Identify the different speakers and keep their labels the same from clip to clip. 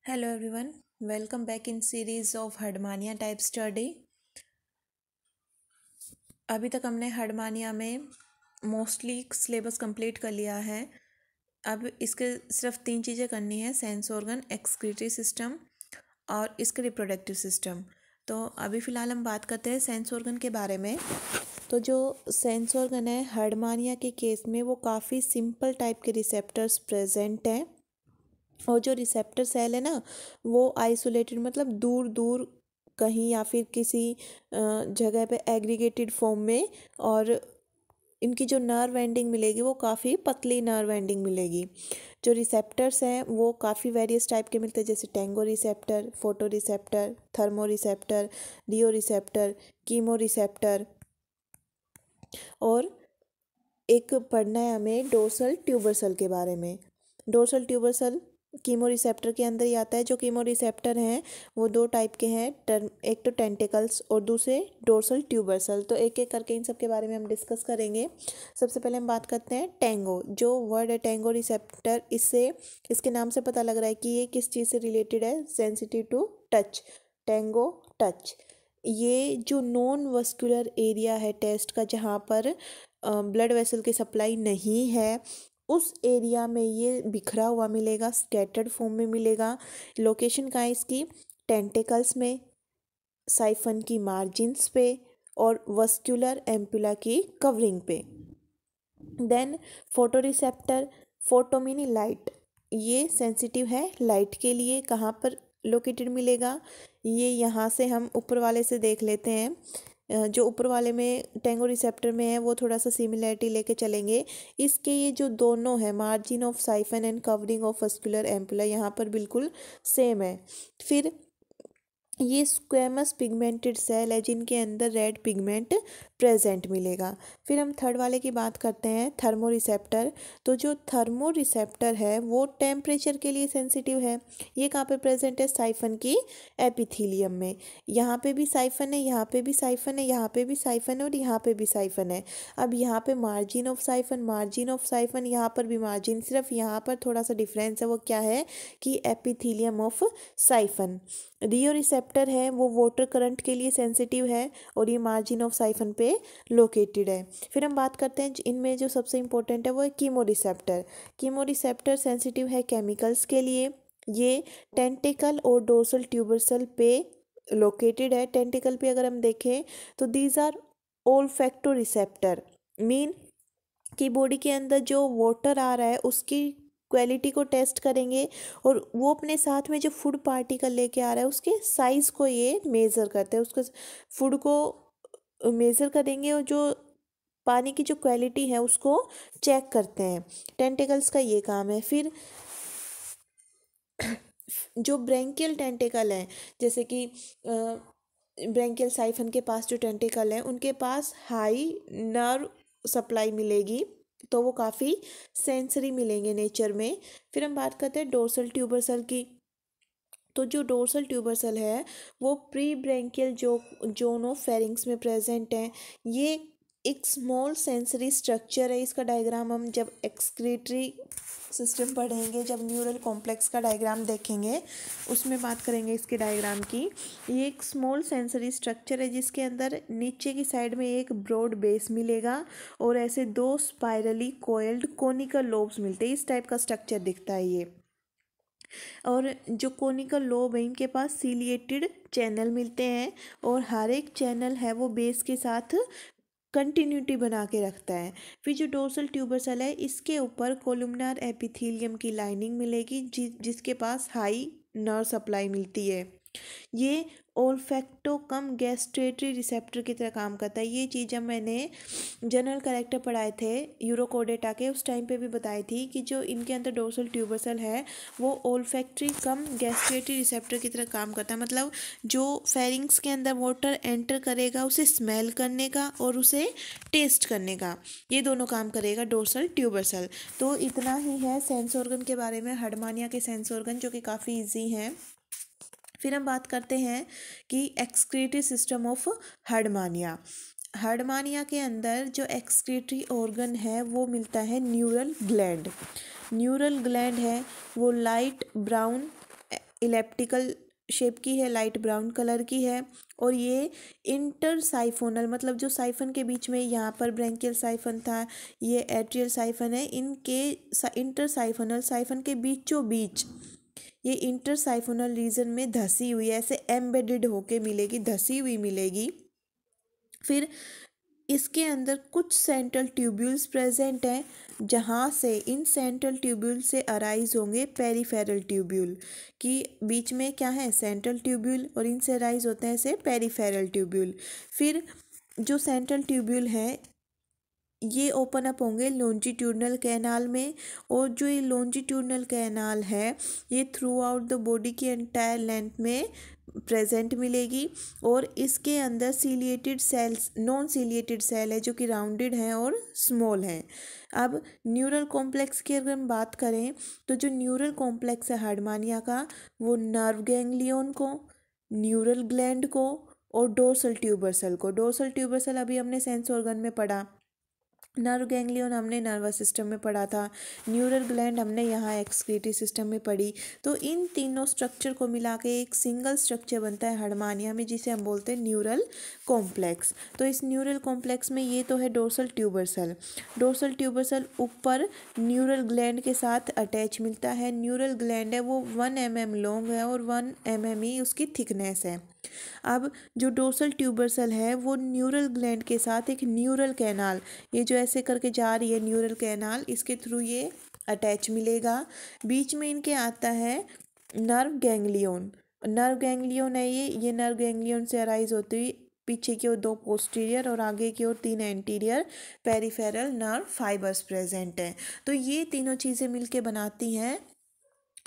Speaker 1: Hello everyone, welcome back in series of Herdmania type study. अभी तक हमने Herdmania में मोस्टली सिलेबस कंप्लीट कर लिया है। अब इसके सिर्फ 3 चीज़ें करनी है, सेंस ऑर्गन, एक्सक्रीटरी सिस्टम और इसके रिप्रोडक्टिव सिस्टम। तो अभी फ़िलहाल हम बात करते हैं सेंस ऑर्गन के बारे में। तो जो सेंस ऑर्गन है हर्डमानिया के केस में वो काफ़ी सिंपल टाइप के रिसेप्टर्स प्रेजेंट हैं और जो रिसेप्टर सेल है ना वो आइसोलेटेड मतलब दूर दूर कहीं या फिर किसी जगह पे एग्रीगेटेड फॉर्म में, और इनकी जो नर्व एंडिंग मिलेगी वो काफ़ी पतली नर्व एंडिंग मिलेगी। जो रिसेप्टर्स हैं वो काफ़ी वेरियस टाइप के मिलते हैं, जैसे tango receptor, photo receptor, thermo receptor, rheo receptor, chemo receptor. और एक पढ़ना है हमें डोर्सल ट्यूबर सेल के बारे में। Dorsal tuber cell chemo receptor के अंदर ही आता है। जो कीमो रिसेप्टर हैं वो 2 टाइप के हैं, एक तो टेंटिकल्स और दूसरे डोर्सल ट्यूबर सेल। तो एक एक करके इन सब के बारे में हम डिस्कस करेंगे। सबसे पहले हम बात करते हैं टेंगो। जो वर्ड है टेंगो रिसेप्टर, इससे इसके नाम से पता लग रहा है कि ये किस चीज़ से रिलेटेड है, sensitive to touch. Tango touch, ये जो नॉन वस्कुलर एरिया है टेस्ट का, जहाँ पर ब्लड वेसल की सप्लाई नहीं है, उस एरिया में ये बिखरा हुआ मिलेगा, स्कैटर्ड फॉर्म में मिलेगा। लोकेशन कहाँ है इसकी, टेंटिकल्स में, साइफन की मार्जिन्स पे और वस्कुलर एम्पुला की कवरिंग पे। देन फोटो रिसेप्टर, फोटो मीनी लाइट, ये सेंसिटिव है लाइट के लिए। कहाँ पर लोकेटेड मिलेगा, ये यहाँ से हम ऊपर वाले से देख लेते हैं। जो ऊपर वाले में टेंगो रिसेप्टर में है वो थोड़ा सा सिमिलैरिटी लेके चलेंगे। इसके ये जो दोनों है, margin of siphon and covering of vascular ampulla, यहाँ पर बिल्कुल सेम है। फिर ये स्क्वेमस पिगमेंटेड सेल है जिनके अंदर रेड पिगमेंट प्रेजेंट मिलेगा। फिर हम थर्ड वाले की बात करते हैं, थर्मो रिसेप्टर। तो जो थर्मो रिसेप्टर है वो टेम्परेचर के लिए सेंसिटिव है। ये कहाँ पे प्रेजेंट है, साइफन की एपिथीलियम में। यहाँ पे भी साइफन है, यहाँ पे भी साइफन है, यहाँ पे भी साइफन है और यहाँ पे भी साइफन है। अब यहाँ पे margin of siphon, margin of siphon, यहाँ पर भी मार्जिन, सिर्फ यहाँ पर थोड़ा सा डिफरेंस है, वो क्या है कि epithelium of siphon. Rio receptor है वो वाटर करंट के लिए सेंसिटिव है और ये मार्जिन ऑफ साइफन पे लोकेटेड है। फिर हम बात करते हैं इनमें जो सबसे इंपॉर्टेंट है वो है chemo receptor. Chemo receptor sensitive है केमिकल्स के लिए। ये टेंटिकल और डोर्सल ट्यूबर सेल पे लोकेटेड है। टेंटिकल पे अगर हम देखें तो दीज आर ओल्फैक्टो रिसेप्टर, मीन कि बॉडी के अंदर जो वाटर आ रहा है उसकी क्वालिटी को टेस्ट करेंगे और वो अपने साथ में जो फूड पार्टिकल लेके आ रहा है उसके साइज़ को ये मेज़र करते हैं, उसको फूड को मेज़र करेंगे और जो पानी की जो क्वालिटी है उसको चेक करते हैं। टेंटिकल्स का ये काम है। फिर जो ब्रेंकियल टेंटिकल हैं, जैसे कि ब्रेंकियल साइफन के पास जो टेंटिकल हैं उनके पास हाई नर्व सप्लाई मिलेगी, तो वो काफ़ी सेंसरी मिलेंगे नेचर में। फिर हम बात करते हैं डोर्सल ट्यूबर सेल की। तो जो डोर्सल ट्यूबर सेल है वो प्री ब्रेंकियल जो जोन ऑफ फेरिंग्स में प्रेजेंट है। ये एक स्मॉल सेंसरी स्ट्रक्चर है। इसका डायग्राम हम जब एक्सक्रीटरी सिस्टम पढ़ेंगे, जब न्यूरल कॉम्प्लेक्स का डायग्राम देखेंगे उसमें बात करेंगे इसके डायग्राम की। ये एक स्मॉल सेंसरी स्ट्रक्चर है जिसके अंदर नीचे की साइड में एक ब्रॉड बेस मिलेगा और ऐसे 2 स्पाइरली कोइल्ड कोनिकल लोब्स मिलते हैं। इस टाइप का स्ट्रक्चर दिखता है ये। और जो कोनिकल लोब है इनके पास सीलिएटेड चैनल मिलते हैं और हर एक चैनल है वो बेस के साथ कंटिन्यूटी बना के रखता है। फिर जो डोर्सल ट्यूबर सेल है इसके ऊपर कोलुमनार एपिथेलियम की लाइनिंग मिलेगी जिसके पास हाई नर्व सप्लाई मिलती है। ये ओल्फैक्टो कम गैस्ट्रेटरी रिसेप्टर की तरह काम करता है। ये चीज़ जब मैंने जनरल कैरेक्टर पढ़ाए थे यूरोकोडेटा के, उस टाइम पे भी बताई थी कि जो इनके अंदर डोर्सल ट्यूबर सेल है वो ओल्फैक्टरी कम गैस्ट्रेटरी रिसेप्टर की तरह काम करता है। मतलब जो फेरिंग्स के अंदर वाटर एंटर करेगा उसे स्मेल करने का और उसे टेस्ट करने का, ये दोनों काम करेगा डोर्सल ट्यूबर सेल। तो इतना ही है सेंस ऑर्गन के बारे में, हर्डमानिया के सेंस ऑर्गन जो कि काफ़ी ईजी हैं। फिर हम बात करते हैं कि excretory system of Herdmania. Herdmania के अंदर जो एक्सक्रीटरी ऑर्गन है वो मिलता है न्यूरल ग्लैंड। न्यूरल ग्लैंड है वो लाइट ब्राउन इलेप्टिकल शेप की है, लाइट ब्राउन कलर की है। और ये इंटरसाइफोनल, मतलब जो साइफन के बीच में यहाँ पर ब्रैंकियल साइफन था, ये एट्रियल साइफन है, इनके इंटरसाइफोनल साइफन के बीचों बीच ये इंटरसाइफोनल रीजन में धसी हुई ऐसे एम्बेडेड होके मिलेगी, धसी हुई मिलेगी। फिर इसके अंदर कुछ सेंट्रल ट्यूब्यूल्स प्रेजेंट हैं, जहाँ से इन सेंट्रल ट्यूब्यूल से अराइज होंगे पेरीफेरल ट्यूब्यूल। कि बीच में क्या है, सेंट्रल ट्यूब्यूल, और इनसे अराइज होते हैं ऐसे पेरीफेरल ट्यूब्यूल। फिर जो सेंट्रल ट्यूब्यूल है ये ओपन अप होंगे लॉन्जिट्यूडनल कैनाल में, और जो ये लॉन्जिट्यूडनल कैनाल है ये थ्रू आउट द बॉडी की एंटायर लेंथ में प्रेजेंट मिलेगी। और इसके अंदर ciliated cells, non ciliated cell है जो कि राउंडेड हैं और स्मॉल हैं। अब न्यूरल कॉम्प्लेक्स की अगर हम बात करें तो जो न्यूरल कॉम्प्लेक्स है हार्डमानिया का, वो नर्व गैंग्लियन को, न्यूरल ग्लैंड को और डोर्सल ट्यूबर सेल को, डोर्सल ट्यूबर सेल अभी हमने सेंस ऑर्गन में पढ़ा, नर्व गैंग्लियन हमने नर्वस सिस्टम में पढ़ा था, न्यूरल ग्लैंड हमने यहाँ एक्सक्रीटरी सिस्टम में पढ़ी। तो इन तीनों स्ट्रक्चर को मिला के एक सिंगल स्ट्रक्चर बनता है हार्डमानिया में, जिसे हम बोलते हैं न्यूरल कॉम्प्लेक्स। तो इस न्यूरल कॉम्प्लेक्स में ये तो है dorsal tuber cell, dorsal tuber cell ऊपर न्यूरल ग्लैंड के साथ अटैच मिलता है। न्यूरल ग्लैंड है वो 1 mm लॉन्ग है और 1 mm ही उसकी थिकनेस है। अब जो डोर्सल ट्यूबर सेल है वो न्यूरल ग्लैंड के साथ एक न्यूरल कैनाल, ये जो ऐसे करके जा रही है न्यूरल कैनाल, इसके थ्रू ये अटैच मिलेगा। बीच में इनके आता है नर्व गैंग्लियन, नर्व गैंग्लियन है ये नर्व गैंग्लियन से अराइज होती हुई पीछे की ओर 2 पोस्टीरियर और आगे की ओर 3 anterior peripheral nerve fibres present हैं। तो ये तीनों चीज़ें मिलके बनाती हैं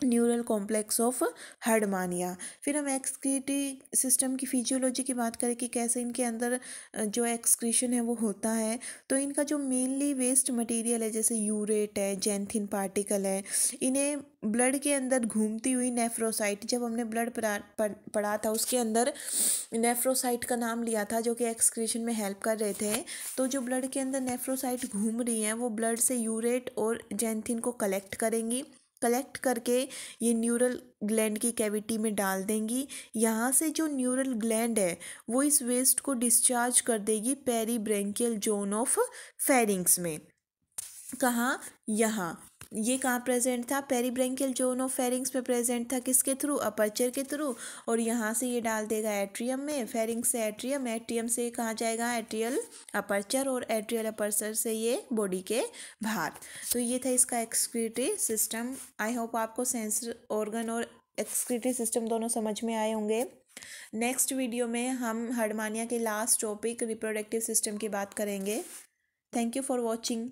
Speaker 1: न्यूरल कॉम्प्लेक्स ऑफ हार्डमानिया। फिर हम एक्सक्रीटरी सिस्टम की फिजियोलॉजी की बात करें कि कैसे इनके अंदर जो एक्सक्रीशन है वो होता है, तो इनका जो मेनली वेस्ट मटेरियल है जैसे यूरेट है, जेंथिन पार्टिकल है, इन्हें ब्लड के अंदर घूमती हुई नेफ्रोसाइट, जब हमने ब्लड पढ़ा था उसके अंदर नेफ्रोसाइट का नाम लिया था जो कि एक्सक्रीशन में हेल्प कर रहे थे। तो जो ब्लड के अंदर नेफ्रोसाइट घूम रही हैं वो ब्लड से यूरेट और जेंथिन को कलेक्ट करेंगी, कलेक्ट करके ये न्यूरल ग्लैंड की कैविटी में डाल देंगी। यहाँ से जो न्यूरल ग्लैंड है वो इस वेस्ट को डिस्चार्ज कर देगी पेरीब्रैंकियल जोन ऑफ फेरिंग्स में। कहाँ, यहाँ, ये कहाँ प्रेजेंट था, पेरीब्रैंकियल जोन ऑफ फेरिंग्स में प्रेजेंट था, किसके थ्रू, अपर्चर के थ्रू। और यहाँ से ये डाल देगा एट्रियम में, फेरिंग्स से एट्रियम, एट्रियम से कहाँ जाएगा, एट्रियल अपर्चर, और एट्रियल अपर्चर से ये बॉडी के बाहर। तो ये था इसका एक्सक्रीटरी सिस्टम। आई होप आपको सेंस ऑर्गन और एक्सक्रीटरी सिस्टम दोनों समझ में आए होंगे। नेक्स्ट वीडियो में हम हार्डमानिया के लास्ट टॉपिक रिप्रोडक्टिव सिस्टम की बात करेंगे। Thank you for watching.